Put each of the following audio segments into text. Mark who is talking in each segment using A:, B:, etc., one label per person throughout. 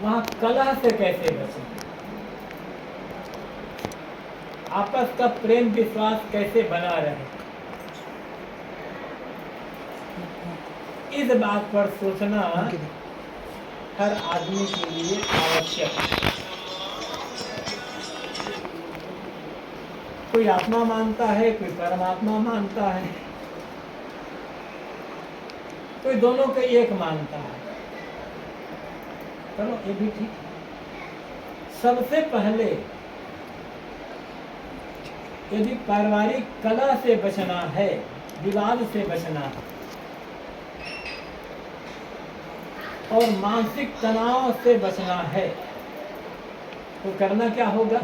A: वहां कलह से कैसे बचें, आपस का प्रेम विश्वास कैसे बना रहे, इस बात पर सोचना हर आदमी के लिए आवश्यक है। कोई आत्मा मानता है, कोई परमात्मा मानता है, कोई दोनों को एक मानता है। चलो ये भी ठीक है। सबसे पहले यदि पारिवारिक कलह से बचना है, विवाद से बचना है और मानसिक तनाव से बचना है, तो करना क्या होगा?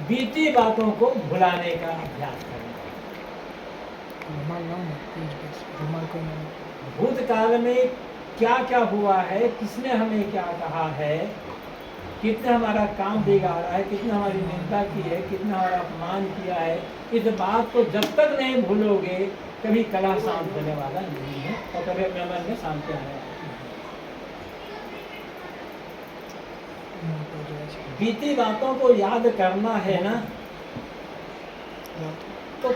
A: बीती बातों को भुलाने का अभ्यास करना। भूतकाल में क्या क्या हुआ है, किसने हमें क्या कहा है, कितना हमारा काम बिगाड़ा है, कितना हमारी निंदा की है, कितना हमारा अपमान किया है, इस बात को जब तक नहीं भूलोगे कभी कलह शांत होने वाला नहीं है और कभी अपने मन में शांति आने वाली नहीं। बीती बातों को याद करना है ना, तो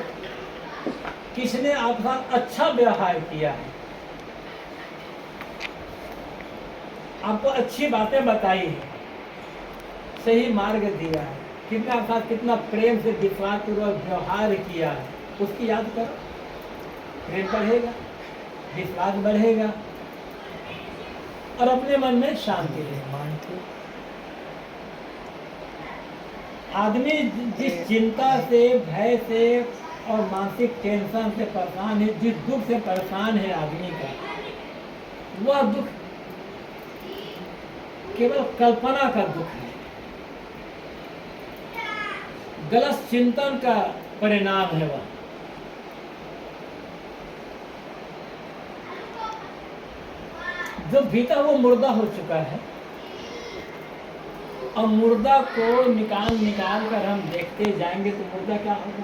A: किसने आपके साथ अच्छा व्यवहार किया है, आपको अच्छी बातें बताई है, सही मार्ग दिया है, कितना आपके साथ कितना प्रेम से विश्वास पूर्वक व्यवहार किया है, उसकी याद करो। प्रेम बढ़ेगा, विश्वास बढ़ेगा और अपने मन में शांति रहेगी। आदमी जिस चिंता से, भय से और मानसिक टेंशन से परेशान है, जिस दुख से परेशान है आदमी का, वह दुख केवल कल्पना का दुख है, गलत चिंतन का परिणाम है। वह जो भीतर वो मुर्दा हो चुका है और मुर्दा को निकाल कर हम देखते जाएंगे तो मुर्दा क्या होगा?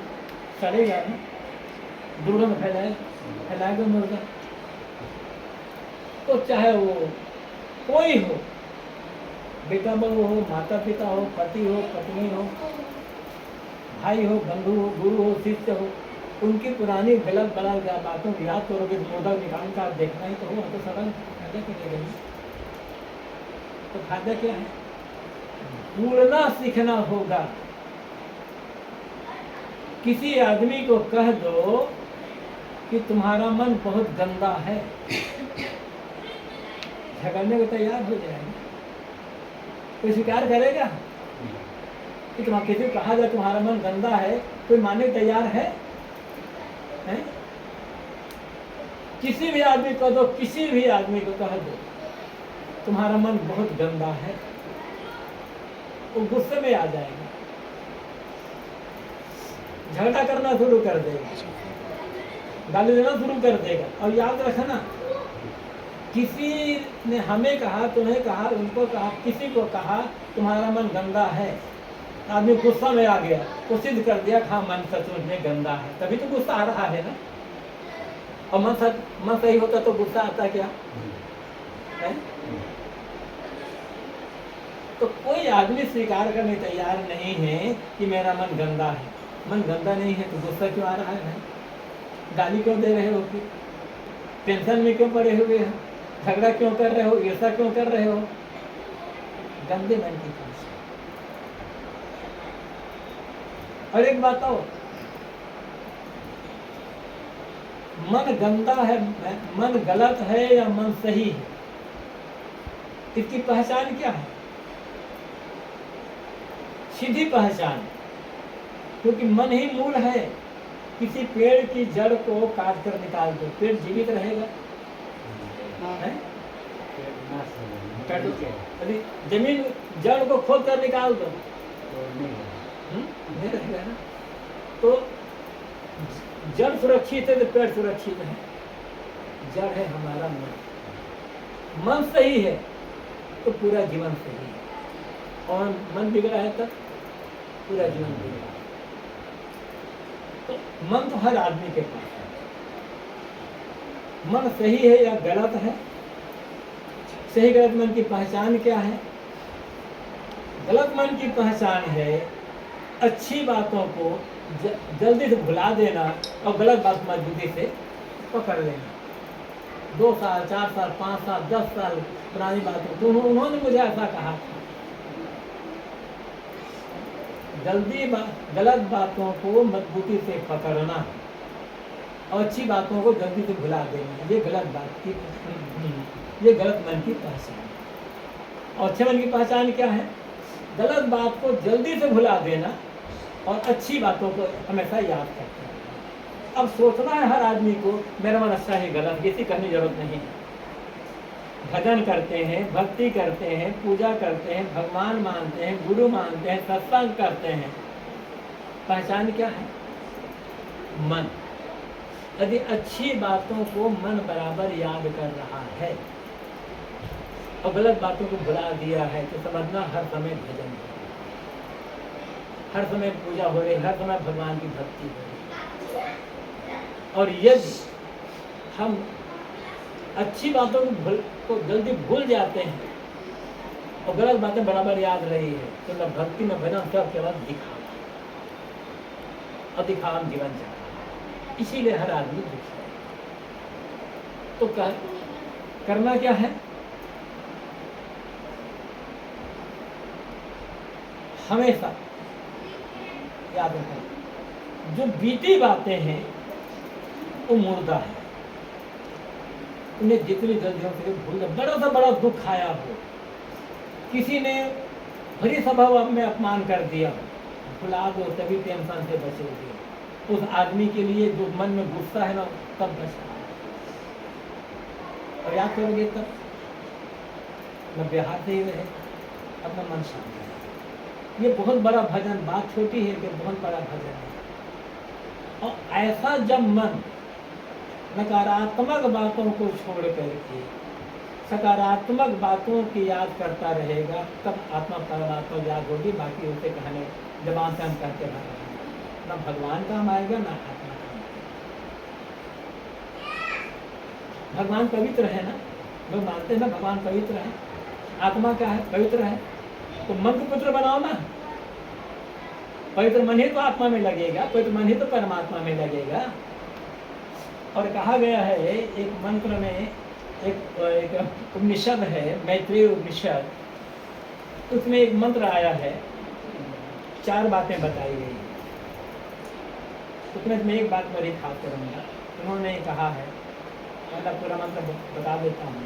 A: सड़ेगा ना, दुर्गंध फैलाएगा मुर्दा। तो चाहे वो कोई हो, बेटा बहू हो, माता पिता हो, पति हो, पत्नी हो, भाई हो, बंधु हो, गुरु हो, शिष्य हो, उनकी पुरानी गलत बातों को याद करोगे तो मुर्दा निकाल कर देखना ही तो हो, तो सड़न फायदा करेगा। तो फायदा क्या है? भूलना सीखना होगा। किसी आदमी को कह दो कि तुम्हारा मन बहुत गंदा है, झगड़ने को तैयार हो जाएगा। कोई स्वीकार करेगा कि तुम किसी को कहा जाए तुम्हारा मन गंदा है, कोई मानने को तैयार है? किसी भी आदमी को दो, किसी भी आदमी को कह दो तुम्हारा मन बहुत गंदा है, वो गुस्से में आ जाएगा, झगड़ा करना शुरू कर देगा, गाली देना शुरू कर देगा। और याद रखना, किसी ने हमें कहा, तुम्हें कहा, उनको कहा, किसी को कहा तुम्हारा मन गंदा है, आदमी गुस्सा में आ गया तो सिद्ध कर दिया हाँ मन सचमुच में गंदा है, तभी तो गुस्सा आ रहा है ना। और मन सही होता तो गुस्सा आता क्या है? तो कोई आदमी स्वीकार करने तैयार नहीं है कि मेरा मन गंदा है। मन गंदा नहीं है तो गुस्सा क्यों आ रहा है भाई? गाली क्यों दे रहे हो? फिर टेंशन में क्यों पड़े हुए हो? झगड़ा क्यों कर रहे हो? ईर्ष्या क्यों कर रहे हो? गंदे मन की चीज। और एक बात और, मन गंदा है, मन गलत है या मन सही है, इसकी पहचान क्या है? सीधी पहचान, क्योंकि मन ही मूल है। किसी पेड़ की जड़ को काट कर निकाल दो, पेड़ जीवित रहेगा? यदि जमीन जड़ को खोद कर निकाल दो नहीं रहेगा ना। तो जड़ सुरक्षित है तो पेड़ सुरक्षित है। जड़ है हमारा मन, मन सही है तो पूरा जीवन सही है, और मन बिगड़ा है तब पूरा जीवन बिगड़ा। तो मन तो हर आदमी के पास है, मन सही है या गलत है, सही गलत मन की पहचान क्या है। गलत मन की पहचान है अच्छी बातों को जल्दी से भुला देना और गलत बात मजबूती से पकड़ लेना। 2 साल 4 साल 5 साल 10 साल पुरानी बातों तो उन्होंने मुझे ऐसा कहा था। गलत बातों को मजबूती से पकड़ना और अच्छी बातों को जल्दी से भुला देना, ये गलत मन की पहचान। और अच्छे मन की पहचान क्या है? गलत बात को जल्दी से भुला देना और अच्छी बातों को हमेशा याद करते हैं। अब सोचना है हर आदमी को मेरा मन अच्छा है गलत, किसी करने की जरूरत नहीं है। भजन करते हैं, भक्ति करते हैं, पूजा करते हैं, भगवान मानते हैं, गुरु मानते हैं, सत्संग करते हैं, पहचान क्या है? मन। यदि अच्छी बातों को मन बराबर याद कर रहा है और गलत बातों को भुला दिया है तो समझना हर समय भजन है, हर समय पूजा हो रही, हर समय भगवान की भक्ति हो रही। और यदि हम अच्छी बातों को जल्दी भूल जाते हैं और गलत बातें बराबर याद रही है तो न भक्ति न भजन, सब केवल दिखावा और दिखावा में जीवन चल रहा है। इसीलिए हर आदमी दुखी है। तो करना क्या है? हमेशा याद रखें जो बीती बातें हैं वो मुर्दा है, उन्हें जितनी जल्दी हो सके भूल जाओ। बड़ा से बड़ा दुख आया हो, किसी ने भरी सभा में अपमान कर दिया, भुला दो, तभी टेंशन से बचोगे। उस आदमी के लिए जो मन में गुस्सा है ना, तब बचना और याद करोगे तब न व्यवहार से ही रहे, अपना मन शांत है। ये बहुत बड़ा भजन, बात छोटी है कि बहुत बड़ा भजन है। और ऐसा जब मन नकारात्मक बातों को छोड़ करके सकारात्मक बातों की याद करता रहेगा, तब आत्मा परमात्मा याद होगी। बाकी उसे कहने जबान से हम कहते रहेंगे, ना भगवान काम आएगा ना आत्मा काम आएगा। भगवान पवित्र है ना, लोग मानते हैं ना भगवान पवित्र है। आत्मा क्या है? पवित्र है। तो मन को पवित्र बनाओ ना। पवित्र मन ही तो आत्मा में लगेगा, पवित्र मन ही तो परमात्मा में लगेगा। और कहा गया है एक मंत्र में, एक उपनिषद है, मैत्रेय उपनिषद, उसमें एक मंत्र आया है, 4 बातें बताई गई। उसमें मैं एक बात पर ही खास करूँगा। उन्होंने कहा है, मैं पूरा मंत्र बता देता हूँ।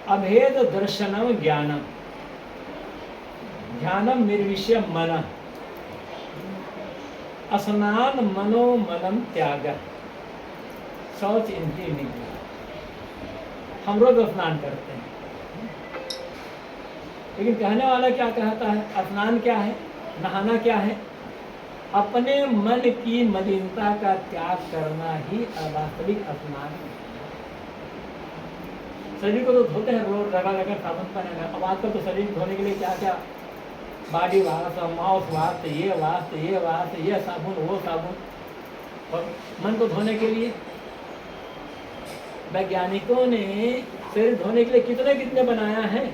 A: अभेद दर्शनम ज्ञानम, ध्यानम निर्विषय मन, स्नान मनो मनम त्याग, शौच इंद्रिय निग्रह। हम रोज स्नान करते हैं, लेकिन कहने वाला क्या कहता है? स्नान क्या है? नहाना क्या है? अपने मन की मलिनता का त्याग करना ही वास्तविक स्नान है। शरीर को तो धोते हैं रोज, रगड़ रगड़ साबुन पहनेगा। अब आजकल तो शरीर धोने के लिए क्या क्या बॉडी वाश, माउथ वाश, ये वाश, ये वाश, ये साबुन, वो साबुन। और मन को धोने के लिए वैज्ञानिकों ने शरीर धोने के लिए कितने कितने बनाया है।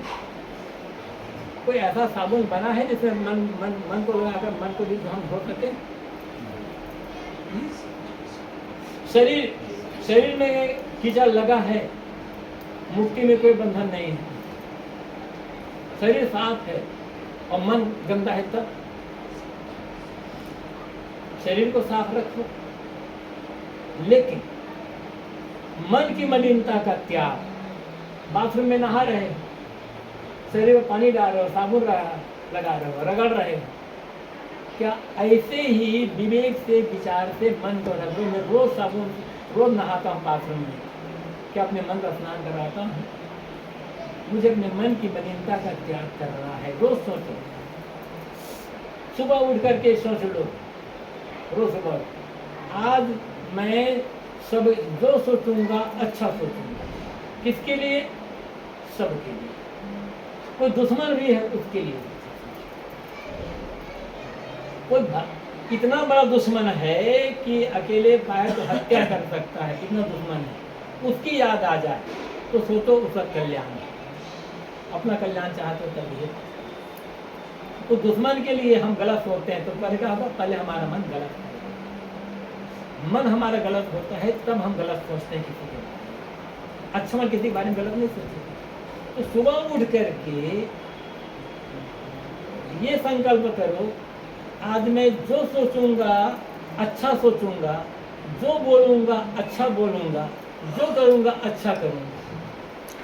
A: कोई ऐसा साबुन बना है जिसमें मन को लगाकर मन को भी हम धो सके? शरीर में कीचड़ लगा है, मुक्ति में कोई बंधन नहीं है। शरीर साफ है और मन गंदा है, तब शरीर को साफ रखो। लेकिन मन की मलिनता का त्याग, बाथरूम में नहा रहे हो, शरीर में पानी डाल रहे हो, साबुन लगा रहे हो, रगड़ रहे हो, क्या ऐसे ही विवेक से विचार से मन को रख लो। मैं रोज नहाता हूँ बाथरूम में, क्या अपने मन का स्नान कराता हूँ? मुझे अपने मन की मलिनता का त्याग करना है। रोज सोचो, सुबह उठ करके सोच लो, रोज सुबह आज मैं सब जो सोचूंगा अच्छा सोचूंगा। किसके लिए? सबके लिए। कोई दुश्मन भी है उसके लिए। कोई इतना बड़ा दुश्मन है कि अकेले पाए तो हत्या कर सकता है, इतना दुश्मन है। उसकी याद आ जाए तो सोचो उसका कल्याण है। अपना कल्याण चाहते हो तभी। तो दुश्मन के लिए हम गलत सोचते हैं तो क्या होगा, पहले हमारा मन गलत है। मन हमारा गलत होता है तब हम गलत सोचते हैं किसी के बारे में। अच्छा मन किसी के बारे में गलत नहीं सोचते। तो सुबह उठ करके ये संकल्प करो, आज मैं जो सोचूंगा अच्छा सोचूंगा, जो बोलूंगा अच्छा बोलूंगा, जो करूंगा अच्छा करूंगा।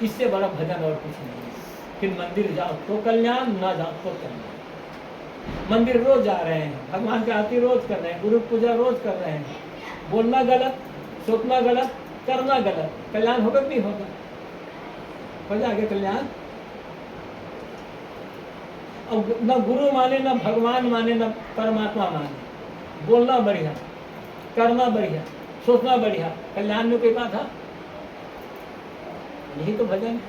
A: इससे बड़ा भजन और कुछ नहीं है। फिर मंदिर जाओ तो कल्याण, ना जाओ तो कल्याण। मंदिर रोज जा रहे हैं, भगवान की आरती रोज कर रहे हैं, गुरु पूजा रोज कर रहे हैं, बोलना गलत, सोचना गलत, करना गलत, कल्याण होगा कि नहीं होगा? हो जाएगा कल्याण। और ना गुरु माने, ना भगवान माने, ना परमात्मा माने, बोलना बढ़िया, करना बढ़िया, सोचना बढ़िया, कल्याण में कोई बात है? यही तो भजन है।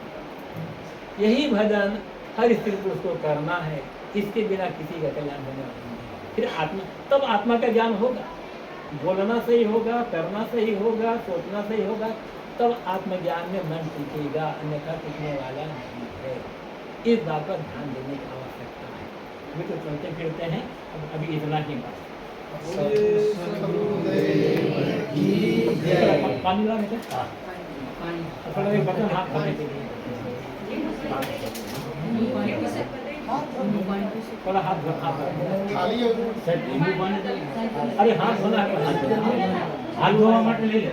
A: यही भजन हर स्त्री पुरुष को करना है। इसके बिना किसी का कल्याण होने वाला नहीं। फिर आत्मा, तब आत्मा का ज्ञान होगा। बोलना सही होगा, करना सही होगा, सोचना सही होगा, तब आत्मज्ञान में मन टिकेगा, अन्यथा टिकने वाला नहीं है। इस बात पर ध्यान देने की आवश्यकता है। अभी तो चलते फिरते हैं, अभी इतना ही बात। पानी ला बेटा, थोड़ा एक बर्तन हाथ धोने के लिए, थोड़ा हाथ धो, अरे हाथ धोना है, हाथ धोना, हाथ धोवा मत ले ले।